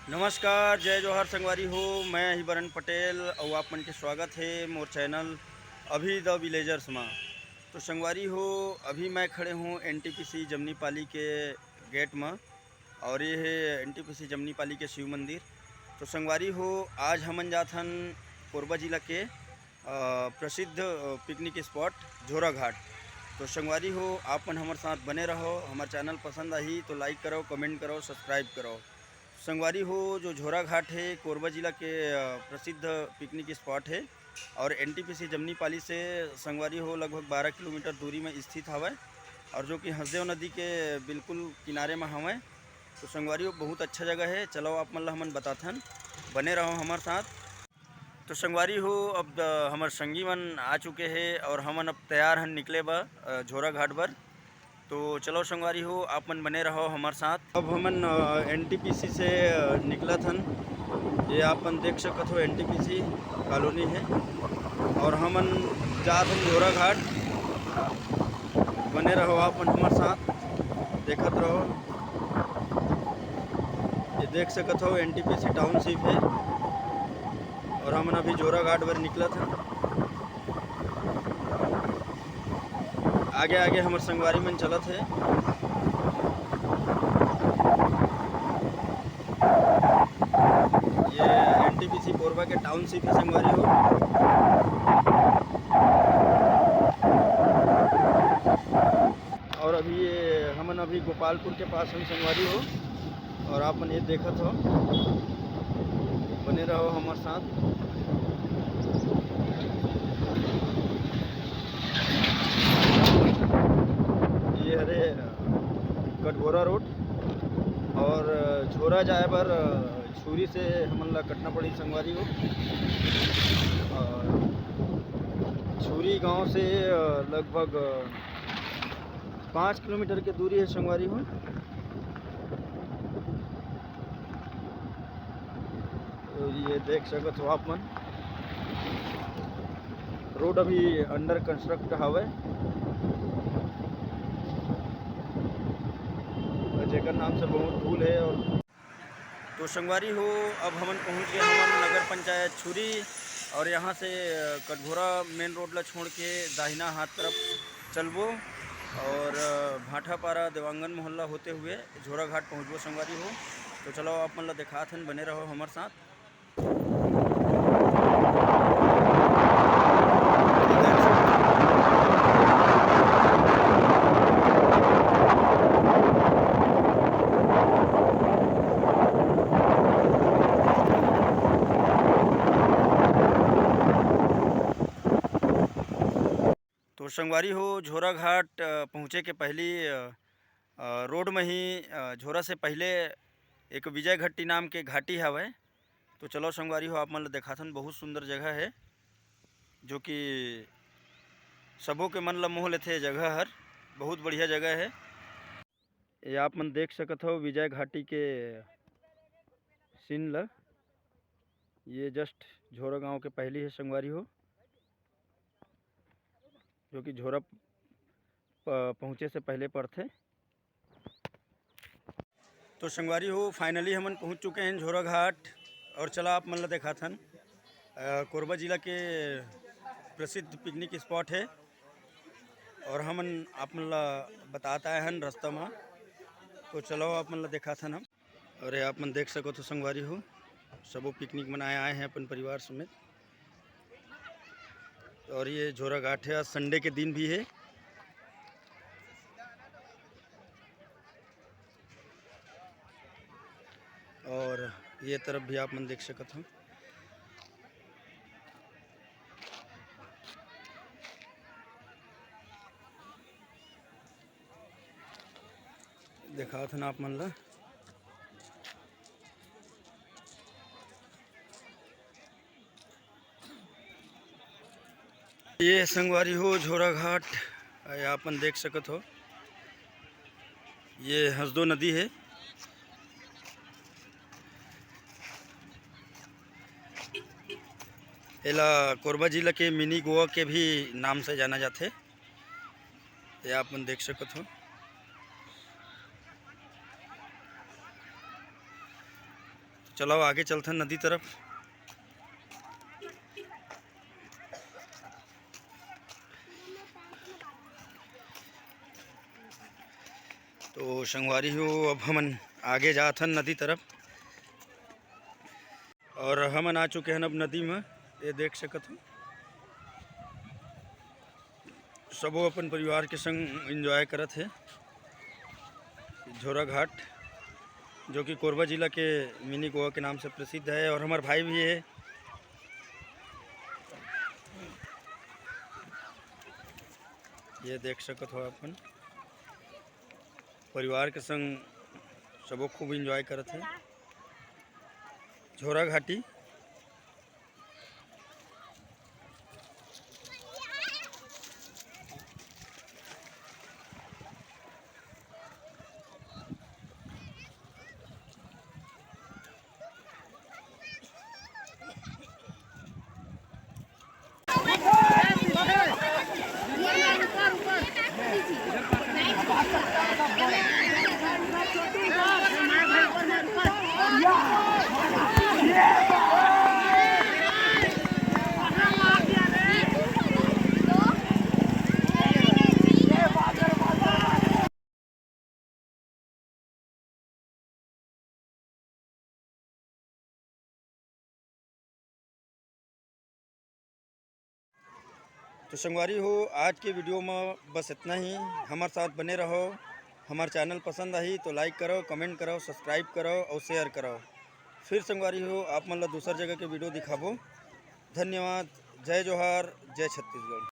नमस्कार, जय जोहार संगवारी हो। मैं ही बरन पटेल और आप मन के स्वागत है मोर चैनल अभी द विलेजर्स में। तो संगवारी हो, अभी मैं खड़े हूँ एनटीपीसी जमनी पाली के गेट में और ये है एनटीपीसी जमनी पाली के शिव मंदिर। तो संगवारी हो, आज हमन जाथन कोरबा जिला के प्रसिद्ध पिकनिक स्पॉट झोरा घाट। तो संगवारी हो, आप मन हमारे साथ बने रहो। हमारे चैनल पसंद आई तो लाइक करो, कमेंट करो, सब्सक्राइब करो। संगवारी हो, जो झोरा घाट है कोरबा जिला के प्रसिद्ध पिकनिक स्पॉट है और एनटीपीसी जमनी पाली से संगवारी हो लगभग 12 किलोमीटर दूरी में स्थित हवै और जो कि हसदेव नदी के बिल्कुल किनारे में हवै। तो संगवारी हो, बहुत अच्छा जगह है। चलो आप मन ला हमन बताथन, बने रहो हमारे साथ। तो संगवारी हो, अब हमारे संगी मन आ चुके हैं और हमन अब तैयार हन निकले बा झोरा घाट बर। तो चलो संगवारी हो, आप मन बने रहो हमारे साथ। अब हमन एनटीपीसी से निकला थन। ये आप मन देख सकत हो एनटीपीसी कॉलोनी है और हमन जात हन झोरा घाट। बने रहो आप मन हमारे साथ, देखत रहो। ये देख सकत हो एनटीपीसी टाउनशिप है और हमन अभी झोरा घाट बर निकला था। आगे आगे हमारे संगवारी मन चलत है। ये एनटीपीसी कोरबा के टाउनशिप है संगवारी हो। और अभी ये हमन अभी गोपालपुर के पास हम संगवारी हो और आप मन ये देखत हो। बने रहो हमारे साथ। ये हरे कटघोरा रोड और झोरा जाए बर छुरी से हमन ला कटना पड़ी संगवारी हो। और छुरी गांव से लगभग 5 किलोमीटर की दूरी है संगवारी हो। तो ये देख सकते हो आप मन, रोड अभी अंडर कंस्ट्रक्ट हवे जेकर नाम से बहुत धूल है। और तो संगवारी हो, अब हमन पहुंच गए हमन नगर पंचायत छुरी और यहाँ से कटघोरा मेन रोड ला छोड़ के दाहिना हाथ तरफ चलबो और भाटापारा देवांगन मोहल्ला होते हुए झोरा घाट पहुँचबो संगवारी हो। तो चलो आप मन ला दिखात हन, बने रहो हमारे साथ। तो संगवारी हो, झोरा घाट पहुँचे के पहली रोड में ही झोरा से पहले एक विजय घट्टी नाम के घाटी हवै। तो चलो संगवारी हो, आप मन ला दिखाथन। बहुत सुंदर जगह है जो कि सबों के मन ला मोह लेथे। जगह हर बहुत बढ़िया जगह है। ये आप मन देख सकत हो विजय घाटी के सीन ला। ये जस्ट झोरा गांव के पहली है संगवारी हो, जो कि झोरा पहुँचे से पहले पड़थे। तो संगवारी हो, फाइनली हमन पहुँच चुके हैं झोरा घाट और चला आप मन ला दिखाथन। कोरबा जिला के प्रसिद्ध पिकनिक स्पॉट है और हमन आप मन ला बताता हन रास्ता में। तो चलो आप मन ला दिखाथन हम। और ये आप मन देख सको तो संगवारी हो, सबो पिकनिक मनाए आए हैं अपन परिवार समेत। और ये झोरा घाट है, आज संडे के दिन भी है। और ये तरफ भी आप मन देख सकत हो। दिखात हन आप मन ला। ये संगवारी हो झोरा घाट, आप मन देख सकत हो। ये हसदो नदी है। एला कोरबा जिला के मिनी गोवा के भी नाम से जाना जाते। ये आप मन देख सकत हो। चलो आगे चलते हैं नदी तरफ। तो संगवारी हो अब हमन आगे जात हन नदी तरफ और हमन आ चुके हैं अब नदी में। ये देख सकत हो सबो अपन परिवार के संग एंजॉय करत है। झोरा घाट जो कि कोरबा जिला के मिनी गोवा के नाम से प्रसिद्ध है और हमारे भाई भी है। ये देख सकत हो अपन परिवार के संग सबो खूब एंजॉय करत है झोरा घाटी। तो संगवारी हो आज के वीडियो में बस इतना ही। हमारे साथ बने रहो। हमारा चैनल पसंद आई तो लाइक करो, कमेंट करो, सब्सक्राइब करो और शेयर करो। फिर संगवारी हो आप मतलब दूसर जगह के वीडियो दिखाबो। धन्यवाद। जय जोहार, जय छत्तीसगढ़।